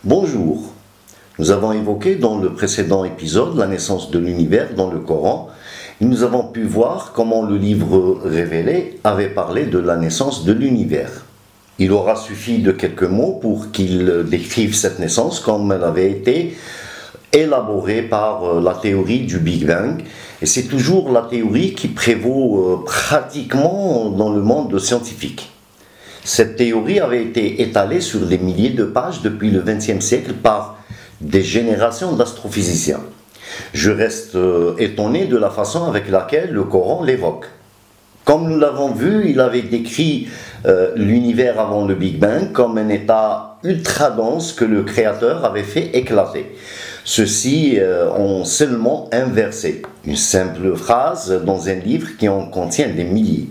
Bonjour. Nous avons évoqué dans le précédent épisode la naissance de l'univers dans le Coran et nous avons pu voir comment le livre révélé avait parlé de la naissance de l'univers. Il aura suffi de quelques mots pour qu'il décrive cette naissance comme elle avait été élaborée par la théorie du Big Bang. Et c'est toujours la théorie qui prévaut pratiquement dans le monde scientifique. Cette théorie avait été étalée sur des milliers de pages depuis le XXe siècle par des générations d'astrophysiciens. Je reste étonné de la façon avec laquelle le Coran l'évoque. Comme nous l'avons vu, il avait décrit l'univers avant le Big Bang comme un état ultra dense que le Créateur avait fait éclater. Ceux-ci ont seulement inversé une simple phrase dans un livre qui en contient des milliers.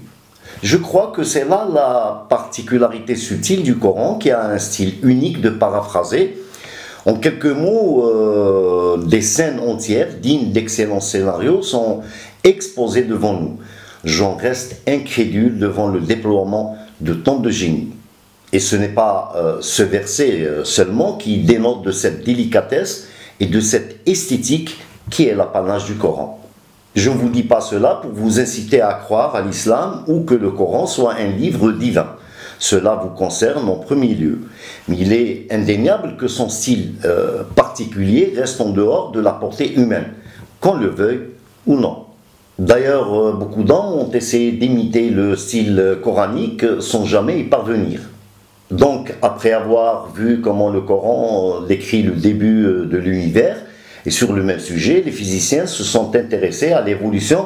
Je crois que c'est là la particularité subtile du Coran qui a un style unique de paraphraser. En quelques mots, des scènes entières dignes d'excellents scénarios sont exposées devant nous. J'en reste incrédule devant le déploiement de tant de génie. Et ce n'est pas ce verset seulement qui dénote de cette délicatesse et de cette esthétique qui est l'apanage du Coran. Je ne vous dis pas cela pour vous inciter à croire à l'islam ou que le Coran soit un livre divin. Cela vous concerne en premier lieu. Mais il est indéniable que son style particulier reste en dehors de la portée humaine, qu'on le veuille ou non. D'ailleurs, beaucoup d'hommes ont essayé d'imiter le style coranique sans jamais y parvenir. Donc, après avoir vu comment le Coran décrit le début de l'univers, et sur le même sujet, les physiciens se sont intéressés à l'évolution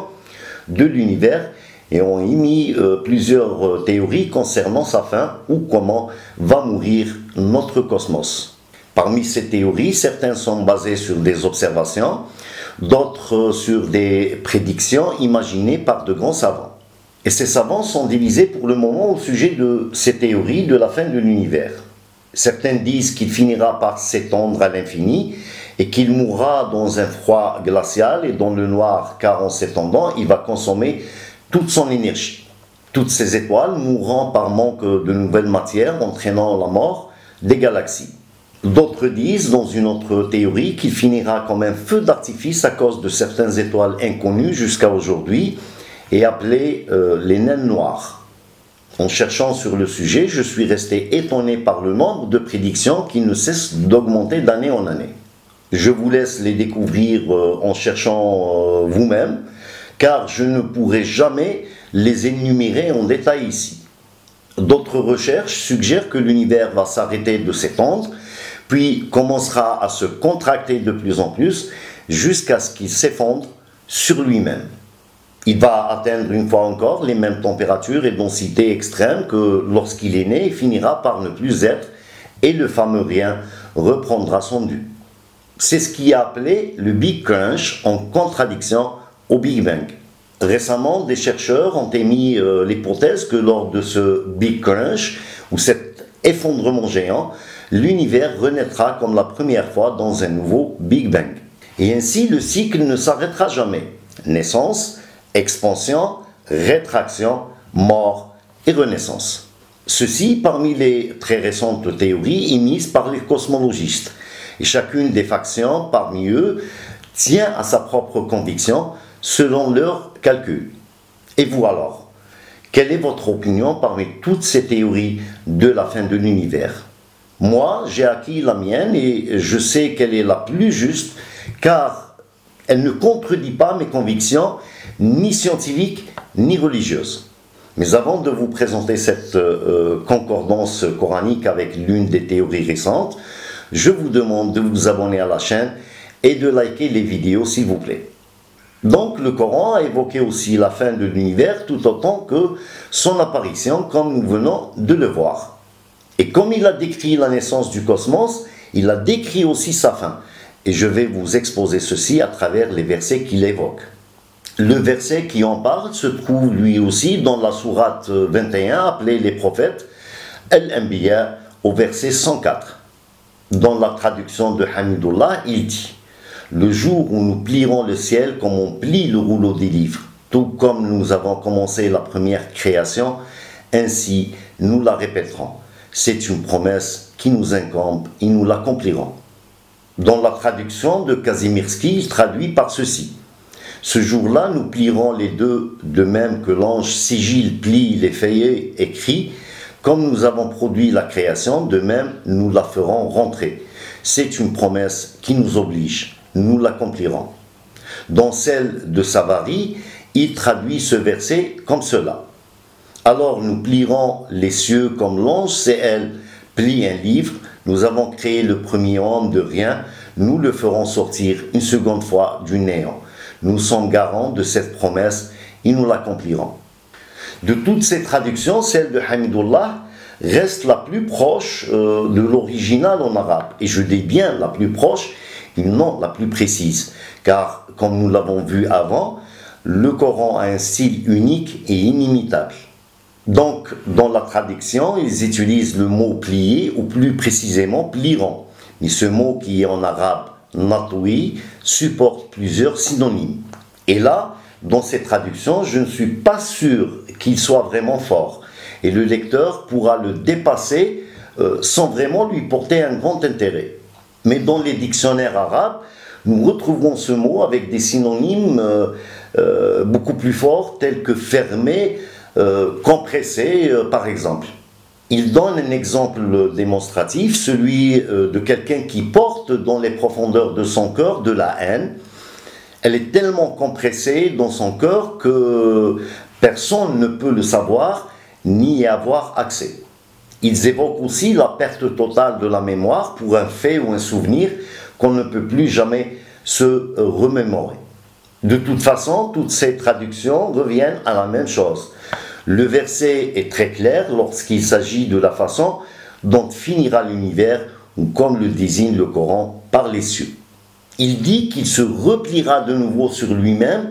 de l'univers et ont émis plusieurs théories concernant sa fin ou comment va mourir notre cosmos. Parmi ces théories, certaines sont basées sur des observations, d'autres sur des prédictions imaginées par de grands savants. Et ces savants sont divisés pour le moment au sujet de ces théories de la fin de l'univers. Certains disent qu'il finira par s'étendre à l'infini et qu'il mourra dans un froid glacial et dans le noir, car en s'étendant, il va consommer toute son énergie. Toutes ces étoiles mourront par manque de nouvelles matières, entraînant la mort des galaxies. D'autres disent, dans une autre théorie, qu'il finira comme un feu d'artifice à cause de certaines étoiles inconnues jusqu'à aujourd'hui et appelées les naines noires. En cherchant sur le sujet, je suis resté étonné par le nombre de prédictions qui ne cessent d'augmenter d'année en année. Je vous laisse les découvrir en cherchant vous-même, car je ne pourrai jamais les énumérer en détail ici. D'autres recherches suggèrent que l'univers va s'arrêter de s'étendre, puis commencera à se contracter de plus en plus, jusqu'à ce qu'il s'effondre sur lui-même. Il va atteindre une fois encore les mêmes températures et densités extrêmes que lorsqu'il est né et finira par ne plus être, et le fameux rien reprendra son dû. C'est ce qui est appelé le Big Crunch en contradiction au Big Bang. Récemment, des chercheurs ont émis l'hypothèse que lors de ce Big Crunch, ou cet effondrement géant, l'univers renaîtra comme la première fois dans un nouveau Big Bang. Et ainsi, le cycle ne s'arrêtera jamais. Naissance, expansion, rétraction, mort et renaissance. Ceci parmi les très récentes théories émises par les cosmologistes. Et chacune des factions parmi eux tient à sa propre conviction selon leurs calculs. Et vous alors, quelle est votre opinion parmi toutes ces théories de la fin de l'univers? Moi, j'ai acquis la mienne et je sais qu'elle est la plus juste car elle ne contredit pas mes convictions ni scientifiques ni religieuses. Mais avant de vous présenter cette concordance coranique avec l'une des théories récentes, je vous demande de vous abonner à la chaîne et de liker les vidéos s'il vous plaît. Donc le Coran a évoqué aussi la fin de l'univers tout autant que son apparition comme nous venons de le voir. Et comme il a décrit la naissance du cosmos, il a décrit aussi sa fin. Et je vais vous exposer ceci à travers les versets qu'il évoque. Le verset qui en parle se trouve lui aussi dans la sourate 21 appelée les prophètes, Al-Anbiya au verset 104. Dans la traduction de Hamidullah, il dit « Le jour où nous plierons le ciel comme on plie le rouleau des livres, tout comme nous avons commencé la première création, ainsi nous la répéterons. c'est une promesse qui nous incombe et nous l'accomplirons. Dans la traduction de Kazimierski, il traduit par ceci. Ce jour-là, nous plierons les deux, de même que l'ange sigille plie les feuillets écrits. Comme nous avons produit la création, de même nous la ferons rentrer. C'est une promesse qui nous oblige, nous l'accomplirons. Dans celle de Savary, il traduit ce verset comme cela. Alors nous plierons les cieux comme l'ange, c'est elle, plie un livre. Nous avons créé le premier homme de rien, nous le ferons sortir une seconde fois du néant. Nous sommes garants de cette promesse et nous l'accomplirons. De toutes ces traductions, celle de Hamidullah reste la plus proche de l'original en arabe. Et je dis bien la plus proche et non la plus précise. Car, comme nous l'avons vu avant, le Coran a un style unique et inimitable. Donc, dans la traduction, ils utilisent le mot plier ou plus précisément plieront. Mais ce mot qui est en arabe natwi supporte plusieurs synonymes. Et là, dans ces traductions, je ne suis pas sûr qu'il soit vraiment fort. Et le lecteur pourra le dépasser sans vraiment lui porter un grand intérêt. Mais dans les dictionnaires arabes, nous retrouvons ce mot avec des synonymes beaucoup plus forts, tels que fermé, compressé, par exemple. Il donne un exemple démonstratif, celui de quelqu'un qui porte dans les profondeurs de son cœur de la haine. Elle est tellement compressée dans son cœur que personne ne peut le savoir ni y avoir accès. Ils évoquent aussi la perte totale de la mémoire pour un fait ou un souvenir qu'on ne peut plus jamais se remémorer. De toute façon, toutes ces traductions reviennent à la même chose. Le verset est très clair lorsqu'il s'agit de la façon dont finira l'univers, ou comme le désigne le Coran, par les cieux. Il dit qu'il se repliera de nouveau sur lui-même,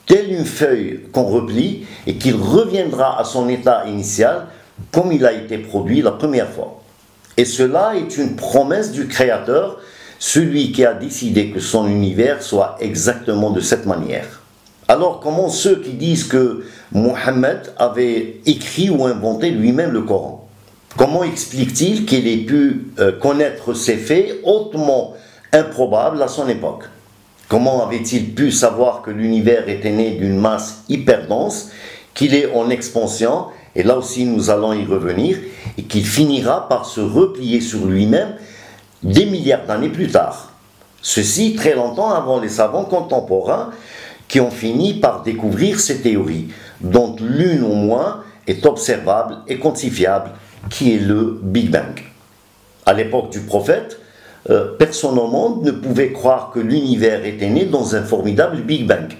telle une feuille qu'on replie, et qu'il reviendra à son état initial, comme il a été produit la première fois. Et cela est une promesse du Créateur, celui qui a décidé que son univers soit exactement de cette manière. Alors comment ceux qui disent que Mohammed avait écrit ou inventé lui-même le Coran? Comment explique-t-il qu'il ait pu connaître ces faits hautement improbables à son époque? Comment avait-il pu savoir que l'univers était né d'une masse hyper dense, qu'il est en expansion, et là aussi nous allons y revenir, et qu'il finira par se replier sur lui-même des milliards d'années plus tard? Ceci très longtemps avant les savants contemporains qui ont fini par découvrir ces théories, dont l'une au moins est observable et quantifiable, qui est le Big Bang. À l'époque du prophète, personne au monde ne pouvait croire que l'univers était né dans un formidable Big Bang.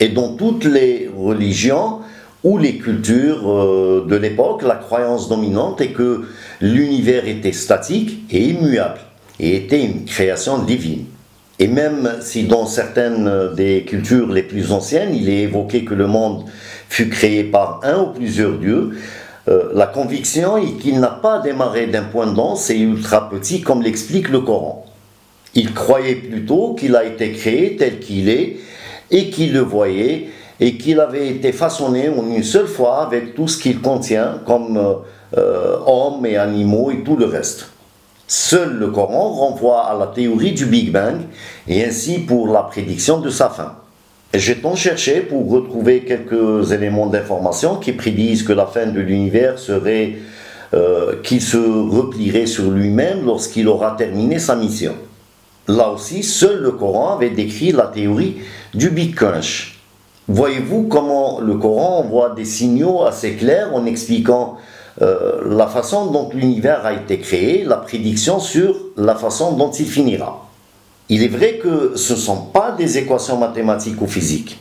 Et dans toutes les religions ou les cultures de l'époque, la croyance dominante est que l'univers était statique et immuable, et était une création divine. Et même si dans certaines des cultures les plus anciennes, il est évoqué que le monde fut créé par un ou plusieurs dieux, la conviction est qu'il n'a pas démarré d'un point dense et ultra petit comme l'explique le Coran. Il croyait plutôt qu'il a été créé tel qu'il est et qu'il le voyait et qu'il avait été façonné en une seule fois avec tout ce qu'il contient comme hommes et animaux et tout le reste. Seul le Coran renvoie à la théorie du Big Bang et ainsi pour la prédiction de sa fin. J'ai tant cherché pour retrouver quelques éléments d'information qui prédisent que la fin de l'univers serait qu'il se replierait sur lui-même lorsqu'il aura terminé sa mission. Là aussi, seul le Coran avait décrit la théorie du Big Crunch. Voyez-vous comment le Coran envoie des signaux assez clairs en expliquant la façon dont l'univers a été créé, la prédiction sur la façon dont il finira. Il est vrai que ce ne sont pas des équations mathématiques ou physiques,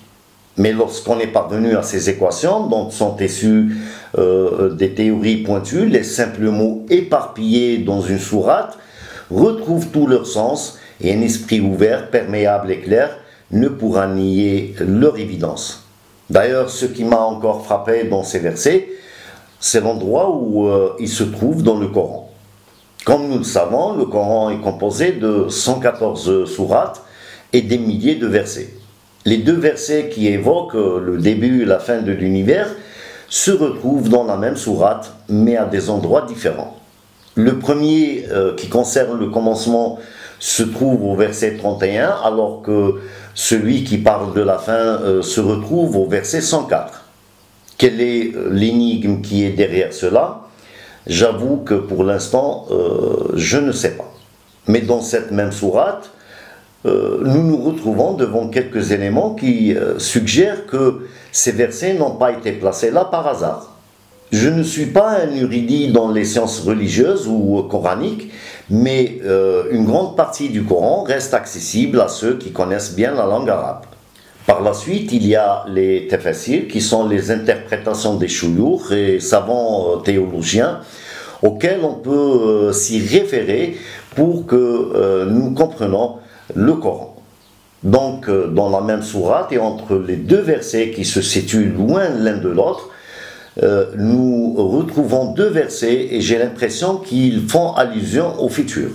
mais lorsqu'on est parvenu à ces équations dont sont issues des théories pointues, les simples mots éparpillés dans une sourate retrouvent tout leur sens et un esprit ouvert, perméable et clair ne pourra nier leur évidence. D'ailleurs, ce qui m'a encore frappé dans ces versets, c'est l'endroit où il se trouve dans le Coran. Comme nous le savons, le Coran est composé de 114 sourates et des milliers de versets. Les deux versets qui évoquent le début et la fin de l'univers se retrouvent dans la même sourate, mais à des endroits différents. Le premier, qui concerne le commencement, se trouve au verset 31, alors que celui qui parle de la fin se retrouve au verset 104. Quelle est l'énigme qui est derrière cela? J'avoue que pour l'instant, je ne sais pas. Mais dans cette même sourate, nous nous retrouvons devant quelques éléments qui suggèrent que ces versets n'ont pas été placés là par hasard. Je ne suis pas un érudit dans les sciences religieuses ou coraniques, mais une grande partie du Coran reste accessible à ceux qui connaissent bien la langue arabe. Par la suite, il y a les tafasirs, qui sont les interprétations des shuyukh et savants théologiens, auxquels on peut s'y référer pour que nous comprenions le Coran. Donc, dans la même sourate et entre les deux versets qui se situent loin l'un de l'autre, nous retrouvons deux versets et j'ai l'impression qu'ils font allusion au futur.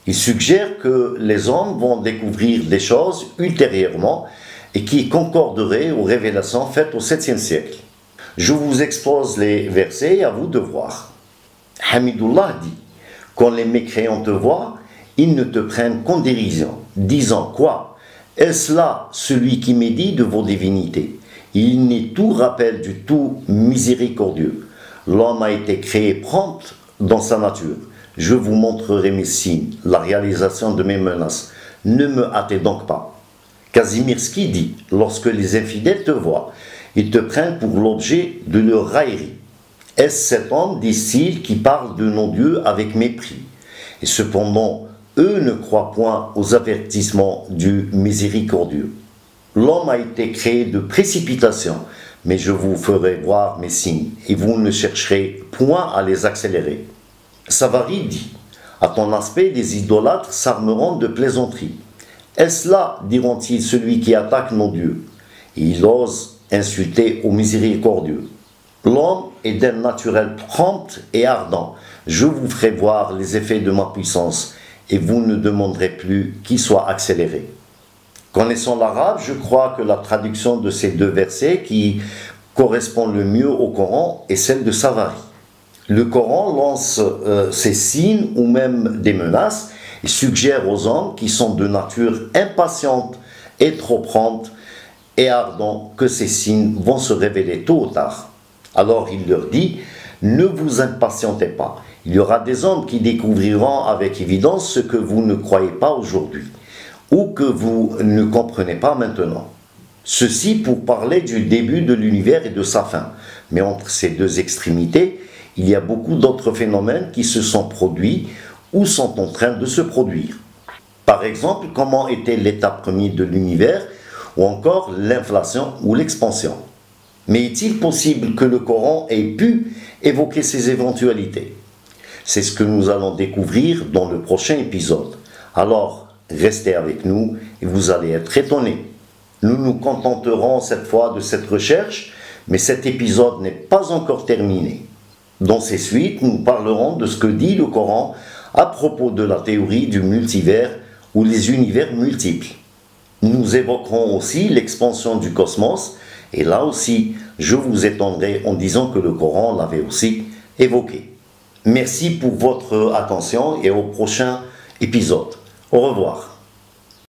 Ils suggèrent que les hommes vont découvrir des choses ultérieurement et qui concorderaient aux révélations faites au 7e siècle. Je vous expose les versets et à vous de voir. Hamidullah dit: quand les mécréants te voient, ils ne te prennent qu'en dérision, disant quoi? Est-ce là celui qui médit de vos divinités? Il n'est tout rappel du tout miséricordieux. L'homme a été créé prompt dans sa nature. Je vous montrerai mes signes, la réalisation de mes menaces. Ne me hâtez donc pas. Kazimierski dit: lorsque les infidèles te voient, ils te prennent pour l'objet de leur raillerie. Est-ce cet homme, disent-ils, qui parle de nos dieux avec mépris? Et cependant, eux ne croient point aux avertissements du miséricordieux. L'homme a été créé de précipitation, mais je vous ferai voir mes signes, et vous ne chercherez point à les accélérer. Savary dit: à ton aspect, les idolâtres s'armeront de plaisanteries. Est-ce là, diront-ils, celui qui attaque nos dieux? Et il ose insulter au miséricordieux. L'homme est d'un naturel prompt et ardent. Je vous ferai voir les effets de ma puissance, et vous ne demanderez plus qu'il soit accéléré. Connaissant l'arabe, je crois que la traduction de ces deux versets qui correspond le mieux au Coran est celle de Savary. Le Coran lance ces signes ou même des menaces et suggère aux hommes qui sont de nature impatiente et trop prompte et ardents que ces signes vont se révéler tôt ou tard. Alors il leur dit: ne vous impatientez pas. Il y aura des hommes qui découvriront avec évidence ce que vous ne croyez pas aujourd'hui, ou que vous ne comprenez pas maintenant. Ceci pour parler du début de l'univers et de sa fin. Mais entre ces deux extrémités, il y a beaucoup d'autres phénomènes qui se sont produits ou sont en train de se produire. Par exemple, comment était l'état premier de l'univers, ou encore l'inflation ou l'expansion. Mais est-il possible que le Coran ait pu évoquer ces éventualités? C'est ce que nous allons découvrir dans le prochain épisode. Alors, restez avec nous et vous allez être étonnés. Nous nous contenterons cette fois de cette recherche, mais cet épisode n'est pas encore terminé. Dans ces suites, nous parlerons de ce que dit le Coran à propos de la théorie du multivers ou les univers multiples. Nous évoquerons aussi l'expansion du cosmos, et là aussi, je vous étonnerai en disant que le Coran l'avait aussi évoqué. Merci pour votre attention et au prochain épisode. Au revoir.